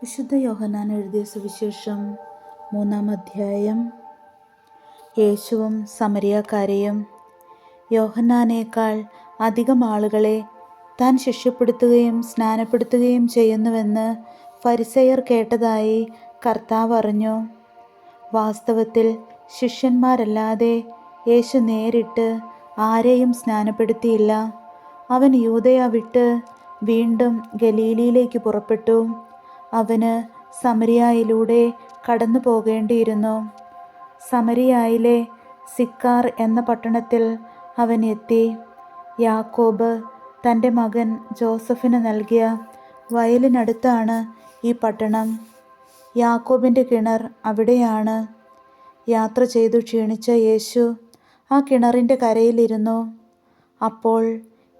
വിശുദ്ധ യോഹന്നാൻ എഴുതിയ സുവിശേഷം 3-ാം അധ്യായം. യേശുവും സമരിയാക്കാരെയും യോഹന്നാനേക്കാൾ അധികം ആളുകളെ താൻ ശിഷ്യപ്പെടുത്തുകയും സ്നാനപ്പെടുത്തുകയും ചെയ്യുന്നുവെന്ന് ഫരിസേയർ കേട്ടതായി കർത്താവ് അറിഞ്ഞു. വാസ്തവത്തിൽ ശിഷ്യന്മാരല്ലാതെ യേശു നേരിട്ട് ആരെയും സ്നാനപ്പെടുത്തിയില്ല. അവൻ യൂദയ വിട്ട് വീണ്ടും ഗലീലയിലേക്ക് പുറപ്പെട്ടു. അവന് സമരിയായിലൂടെ കടന്നു പോകേണ്ടിയിരുന്നു. സമരിയായിലെ സിക്കാർ എന്ന പട്ടണത്തിൽ അവൻ എത്തി. യാക്കോബ് തൻ്റെ മകൻ ജോസഫിന് നൽകിയ വയലിനടുത്താണ് ഈ പട്ടണം. യാക്കോബിൻ്റെ കിണർ അവിടെയാണ്. യാത്ര ചെയ്തു ക്ഷീണിച്ച യേശു ആ കിണറിൻ്റെ കരയിലിരുന്നു. അപ്പോൾ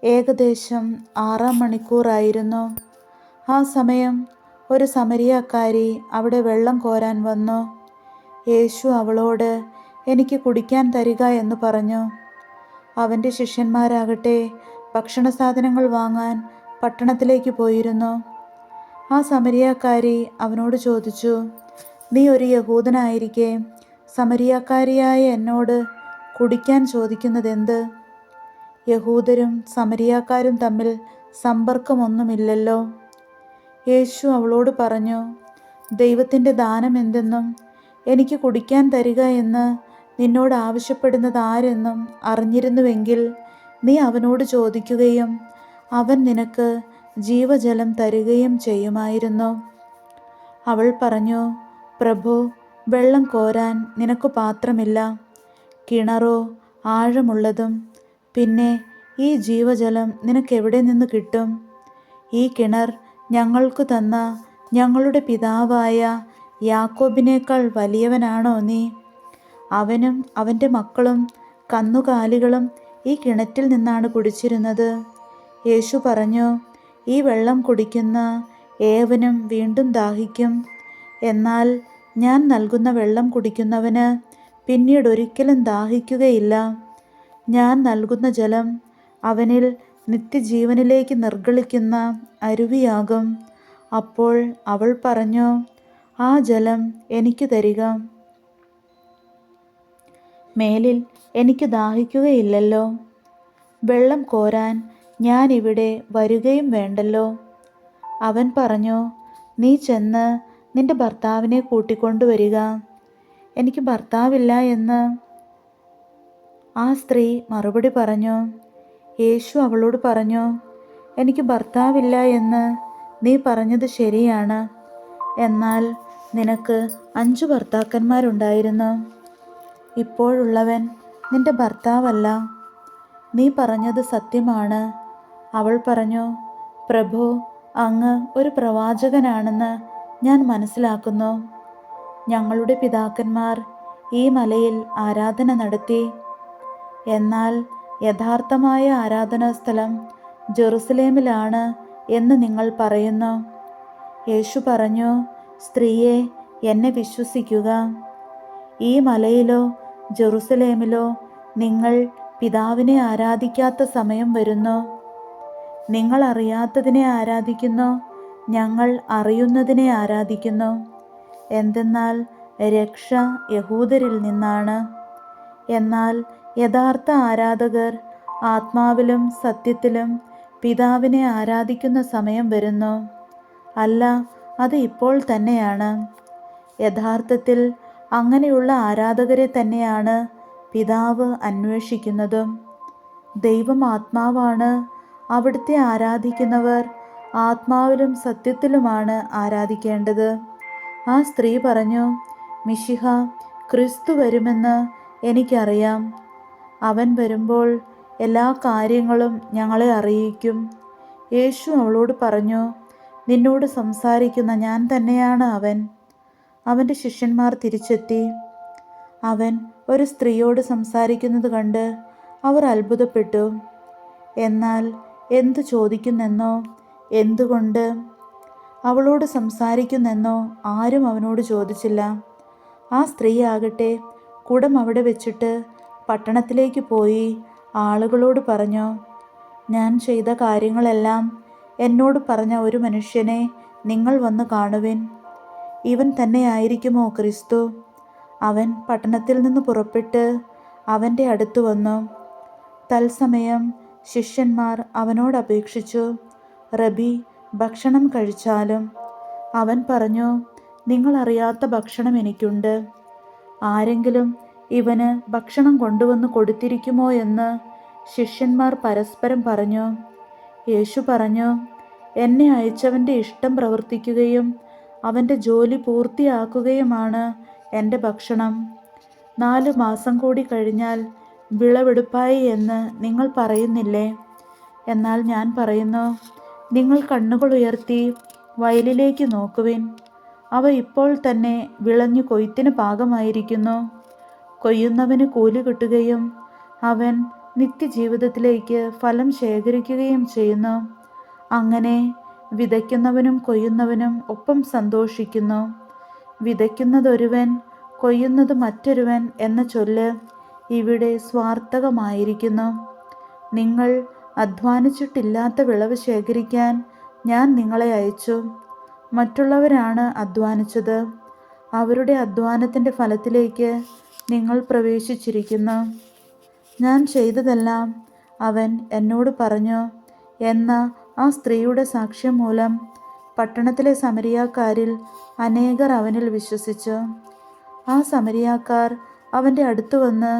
ഏകദേശം 6-ാം മണിക്കൂറായിരുന്നു. ആ സമയം ഒരു സമരിയാക്കാരി അവിടെ വെള്ളം കോരാൻ വന്നു. യേശു അവളോട്, "എനിക്ക് കുടിക്കാൻ തരിക" എന്ന് പറഞ്ഞു. അവൻ്റെ ശിഷ്യന്മാരാകട്ടെ ഭക്ഷണ സാധനങ്ങൾ വാങ്ങാൻ പട്ടണത്തിലേക്ക് പോയിരുന്നു. ആ സമരിയാക്കാരി അവനോട് ചോദിച്ചു, "നീ ഒരു യഹൂദനായിരിക്കെ സമരിയാക്കാരിയായ എന്നോട് കുടിക്കാൻ ചോദിക്കുന്നതെന്ത്? യഹൂദരും സമരിയാക്കാരും തമ്മിൽ സമ്പർക്കമൊന്നുമില്ലല്ലോ." യേശു അവളോട് പറഞ്ഞു, "ദൈവത്തിൻ്റെ ദാനം എന്തെന്നും എനിക്ക് കുടിക്കാൻ തരിക എന്ന് നിന്നോട് ആവശ്യപ്പെടുന്നത് ആരെന്നും അറിഞ്ഞിരുന്നുവെങ്കിൽ നീ അവനോട് ചോദിക്കുകയും അവൻ നിനക്ക് ജീവജലം തരികയും ചെയ്യുമായിരുന്നു." അവൾ പറഞ്ഞു, "പ്രഭു, വെള്ളം കോരാൻ നിനക്ക് പാത്രമില്ല, കിണറോ ആഴമുള്ളതും. പിന്നെ ഈ ജീവജലം നിനക്കെവിടെ നിന്ന് കിട്ടും? ഈ കിണർ ഞങ്ങൾക്കു തന്ന ഞങ്ങളുടെ പിതാവായ യാക്കോബിനേക്കാൾ വലിയവനാണോ നീ? അവനും അവൻ്റെ മക്കളും കന്നുകാലികളും ഈ കിണറ്റിൽ നിന്നാണ് കുടിച്ചിരുന്നത്." യേശു പറഞ്ഞു, "ഈ വെള്ളം കുടിക്കുന്ന ഏവനും വീണ്ടും ദാഹിക്കും. എന്നാൽ ഞാൻ നൽകുന്ന വെള്ളം കുടിക്കുന്നവന് പിന്നീടൊരിക്കലും ദാഹിക്കുകയില്ല. ഞാൻ നൽകുന്ന ജലം അവനിൽ നിത്യജീവനിലേക്ക് നിർഗളിക്കുന്ന അരുവിയാകും." അപ്പോൾ അവൾ പറഞ്ഞു, "ആ ജലം എനിക്ക് തരിക. മേലിൽ എനിക്ക് ദാഹിക്കുകയില്ലല്ലോ. വെള്ളം കോരാൻ ഞാൻ ഇവിടെ വരുകയും വേണ്ടല്ലോ." അവൻ പറഞ്ഞു, "നീ ചെന്ന് നിന്റെ ഭർത്താവിനെ കൂട്ടിക്കൊണ്ടുവരിക." "എനിക്ക് ഭർത്താവില്ല" എന്ന് ആ സ്ത്രീ മറുപടി പറഞ്ഞു. യേശു അവളോട് പറഞ്ഞു, "എനിക്ക് ഭർത്താവില്ല എന്ന് നീ പറഞ്ഞത് ശരിയാണ്. എന്നാൽ നിനക്ക് 5 ഭർത്താക്കന്മാരുണ്ടായിരുന്നു. ഇപ്പോഴുള്ളവൻ നിന്റെ ഭർത്താവല്ല. നീ പറഞ്ഞത് സത്യമാണ്." അവൾ പറഞ്ഞു, "പ്രഭു, അങ്ങ് ഒരു പ്രവാചകനാണെന്ന് ഞാൻ മനസ്സിലാക്കുന്നു. ഞങ്ങളുടെ പിതാക്കന്മാർ ഈ മലയിൽ ആരാധന നടത്തി. എന്നാൽ യഥാർത്ഥമായ ആരാധനാസ്ഥലം ജെറുസലേമിലാണ് എന്ന് നിങ്ങൾ പറയുന്നു." യേശു പറഞ്ഞു, "സ്ത്രീയെ, എന്നെ വിശ്വസിക്കുക. ഈ മലയിലോ ജെറുസലേമിലോ നിങ്ങൾ പിതാവിനെ ആരാധിക്കാത്ത സമയം വരുന്നു. നിങ്ങൾ അറിയാത്തതിനെ ആരാധിക്കുന്നു, ഞങ്ങൾ അറിയുന്നതിനെ ആരാധിക്കുന്നു. എന്തെന്നാൽ രക്ഷ യഹൂദരിൽ നിന്നാണ്. എന്നാൽ യഥാർത്ഥ ആരാധകർ ആത്മാവിലും സത്യത്തിലും പിതാവിനെ ആരാധിക്കുന്ന സമയം വരുന്നു. അല്ല, അത് ഇപ്പോൾ തന്നെയാണ്. യഥാർത്ഥത്തിൽ അങ്ങനെയുള്ള ആരാധകരെ തന്നെയാണ് പിതാവ് അന്വേഷിക്കുന്നതും. ദൈവം ആത്മാവാണ്. അവിടുത്തെ ആരാധിക്കുന്നവർ ആത്മാവിലും സത്യത്തിലുമാണ് ആരാധിക്കേണ്ടത്." ആ സ്ത്രീ പറഞ്ഞു, "മിശിഹ, ക്രിസ്തു വരുമെന്ന് എനിക്കറിയാം. അവൻ വരുമ്പോൾ എല്ലാ കാര്യങ്ങളും ഞങ്ങളെ അറിയിക്കും." യേശു അവളോട് പറഞ്ഞു, "നിന്നോട് സംസാരിക്കുന്ന ഞാൻ തന്നെയാണ് അവൻ." അവൻ്റെ ശിഷ്യന്മാർ തിരിച്ചെത്തി. അവൻ ഒരു സ്ത്രീയോട് സംസാരിക്കുന്നത് കണ്ട് അവർ അത്ഭുതപ്പെട്ടു. എന്നാൽ എന്തു ചോദിക്കുന്നെന്നോ എന്തുകൊണ്ട് അവളോട് സംസാരിക്കുന്നെന്നോ ആരും അവനോട് ചോദിച്ചില്ല. ആ സ്ത്രീയാകട്ടെ കുടം അവിടെ വെച്ചിട്ട് പട്ടണത്തിലേക്ക് പോയി ആളുകളോട് പറഞ്ഞു, "ഞാൻ ചെയ്ത കാര്യങ്ങളെല്ലാം എന്നോട് പറഞ്ഞ ഒരു മനുഷ്യനെ നിങ്ങൾ വന്ന് കാണുവിൻ. ഇവൻ തന്നെയായിരിക്കുമോ ക്രിസ്തു? അവൻ പട്ടണത്തിൽ നിന്ന് പുറപ്പെട്ട് അവൻ്റെ അടുത്ത് വന്നു. തത്സമയം ശിഷ്യന്മാർ അവനോട് അപേക്ഷിച്ചു, റബി, ഭക്ഷണം കഴിച്ചാലും. അവൻ പറഞ്ഞു, നിങ്ങൾ അറിയാത്ത ഭക്ഷണം എനിക്കുണ്ട്. ആരെങ്കിലും ഇവന് ഭക്ഷണം കൊണ്ടുവന്ന് കൊടുത്തിരിക്കുമോ എന്ന് ശിഷ്യന്മാർ പരസ്പരം പറഞ്ഞു. യേശു പറഞ്ഞു, എന്നെ അയച്ചവൻ്റെ ഇഷ്ടം പ്രവർത്തിക്കുകയും അവൻ്റെ ജോലി പൂർത്തിയാക്കുകയുമാണ് എൻ്റെ ഭക്ഷണം. 4 മാസം കൂടി കഴിഞ്ഞാൽ വിളവെടുപ്പായി എന്ന് നിങ്ങൾ പറയുന്നില്ലേ? എന്നാൽ ഞാൻ പറയുന്നു, നിങ്ങൾ കണ്ണുകൾ ഉയർത്തി വയലിലേക്ക് നോക്കുവിൻ. അവ ഇപ്പോൾ തന്നെ വിളഞ്ഞു കൊയ്ത്തിന് പാകമായിരിക്കുന്നു. കൊയ്യുന്നവന് കൂലി കിട്ടുകയും അവൻ നിത്യജീവിതത്തിലേക്ക് ഫലം ശേഖരിക്കുകയും ചെയ്യുന്നു. അങ്ങനെ വിതയ്ക്കുന്നവനും കൊയ്യുന്നവനും ഒപ്പം സന്തോഷിക്കുന്നു. വിതയ്ക്കുന്നതൊരുവൻ, കൊയ്യുന്നത് മറ്റൊരുവൻ എന്ന ചൊല്ല് ഇവിടെ സ്വാർത്ഥകമായിരിക്കുന്നു. നിങ്ങൾ അധ്വാനിച്ചിട്ടില്ലാത്ത വിളവ് ശേഖരിക്കാൻ ഞാൻ നിങ്ങളെ അയച്ചു. മറ്റുള്ളവരാണ് അധ്വാനിച്ചത്. അവരുടെ അധ്വാനത്തിൻ്റെ ഫലത്തിലേക്ക് നിങ്ങൾ പ്രവേശിച്ചിരിക്കുന്നു. ഞാൻ ചെയ്തതെല്ലാം അവൻ എന്നോട് പറഞ്ഞു എന്ന ആ സ്ത്രീയുടെ സാക്ഷ്യം മൂലം പട്ടണത്തിലെ സമരിയാക്കാരിൽ അനേകർ അവനിൽ വിശ്വസിച്ചു. ആ സമരിയാക്കാർ അവൻ്റെ അടുത്ത് വന്ന്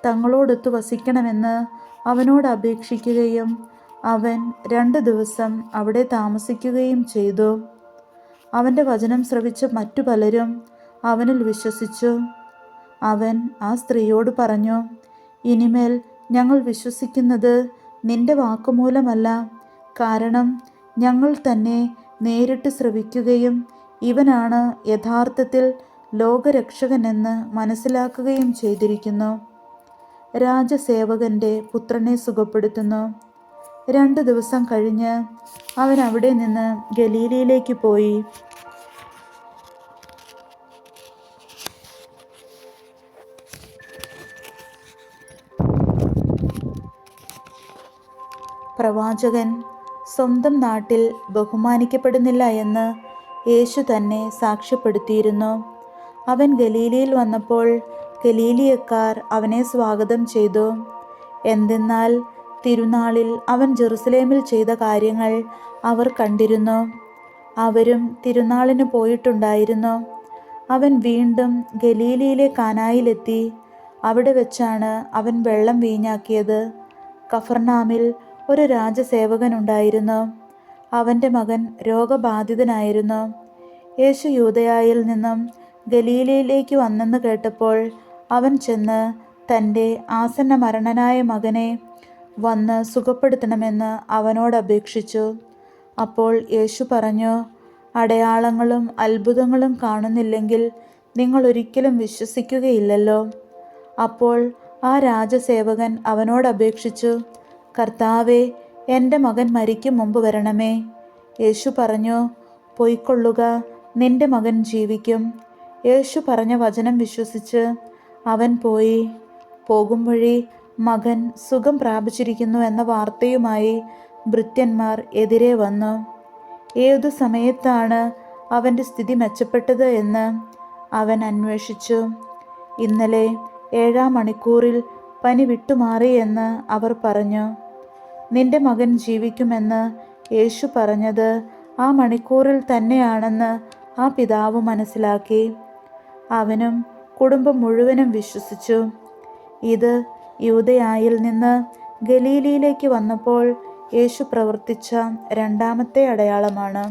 തങ്ങളോടൊത്ത് വസിക്കണമെന്ന് അവനോട് അപേക്ഷിക്കുകയും അവൻ 2 ദിവസം അവിടെ താമസിക്കുകയും ചെയ്തു. അവൻ്റെ വചനം ശ്രവിച്ച മറ്റു പലരും അവനിൽ വിശ്വസിച്ചു. അവൻ ആ സ്ത്രീയോട് പറഞ്ഞു, ഇനിമേൽ ഞങ്ങൾ വിശ്വസിക്കുന്നത് നിന്റെ വാക്കുമൂലമല്ല, കാരണം ഞങ്ങൾ തന്നെ നേരിട്ട് ശ്രവിക്കുകയും ഇവനാണ് യഥാർത്ഥത്തിൽ ലോകരക്ഷകനെന്ന് മനസ്സിലാക്കുകയും ചെയ്തിരിക്കുന്നു. രാജസേവകൻ്റെ പുത്രനെ സുഖപ്പെടുത്തുന്നു. 2 ദിവസം കഴിഞ്ഞ് അവൻ അവിടെ നിന്ന് ഗലീലയിലേക്ക് പോയി. പ്രവാചകൻ സ്വന്തം നാട്ടിൽ ബഹുമാനിക്കപ്പെടുന്നില്ല എന്ന് യേശു തന്നെ സാക്ഷ്യപ്പെടുത്തിയിരുന്നു. അവൻ ഗലീലയിൽ വന്നപ്പോൾ ഗലീലിയക്കാർ അവനെ സ്വാഗതം ചെയ്തു. എന്തെന്നാൽ തിരുനാളിൽ അവൻ ജെറുസലേമിൽ ചെയ്ത കാര്യങ്ങൾ അവർ കണ്ടിരുന്നു. അവരും തിരുനാളിന് പോയിട്ടുണ്ടായിരുന്നു. അവൻ വീണ്ടും ഗലീലയിലെ കാനായിലെത്തി. അവിടെ വെച്ചാണ് അവൻ വെള്ളം വീഞ്ഞാക്കിയത്. കഫർനാമിൽ ഒരു രാജസേവകനുണ്ടായിരുന്നു. അവൻ്റെ മകൻ രോഗബാധിതനായിരുന്നു. യേശു യൂദയായിൽ നിന്നും ഗലീലയിലേക്ക് വന്നെന്ന് കേട്ടപ്പോൾ അവൻ ചെന്ന് തൻ്റെ ആസന്ന മരണനായ മകനെ വന്ന് സുഖപ്പെടുത്തണമെന്ന് അവനോട് അപേക്ഷിച്ചു. അപ്പോൾ യേശു പറഞ്ഞു, അടയാളങ്ങളും അത്ഭുതങ്ങളും കാണുന്നില്ലെങ്കിൽ നിങ്ങൾ ഒരിക്കലും വിശ്വസിക്കുകയില്ലല്ലോ. അപ്പോൾ ആ രാജസേവകൻ അവനോട് അപേക്ഷിച്ചു, കർത്താവേ, എൻ്റെ മകൻ മരിക്കും മുമ്പ് വരണമേ. യേശു പറഞ്ഞു, പൊയ്ക്കൊള്ളുക, നിന്റെ മകൻ ജീവിക്കും. യേശു പറഞ്ഞ വചനം വിശ്വസിച്ച് അവൻ പോയി. പോകും വഴി മകൻ സുഖം പ്രാപിച്ചിരിക്കുന്നു എന്ന വാർത്തയുമായി ഭൃത്യന്മാർ എതിരെ വന്നു. ഏതു സമയത്താണ് അവൻ്റെ സ്ഥിതി മെച്ചപ്പെട്ടത് എന്ന് അവൻ അന്വേഷിച്ചു. ഇന്നലെ 7-ാം മണിക്കൂറിൽ പനി വിട്ടുമാറി എന്ന് അവർ പറഞ്ഞു. നിന്റെ മകൻ ജീവിക്കുമെന്ന് യേശു പറഞ്ഞത് ആ മണിക്കൂറിൽ തന്നെയാണെന്ന് ആ പിതാവ് മനസ്സിലാക്കി. അവനും കുടുംബം മുഴുവനും വിശ്വസിച്ചു. ഇത് യൂദയായിൽ നിന്ന് ഗലീലയിലേക്ക് വന്നപ്പോൾ യേശു പ്രവർത്തിച്ച 2ാമത്തെ അടയാളമാണ്.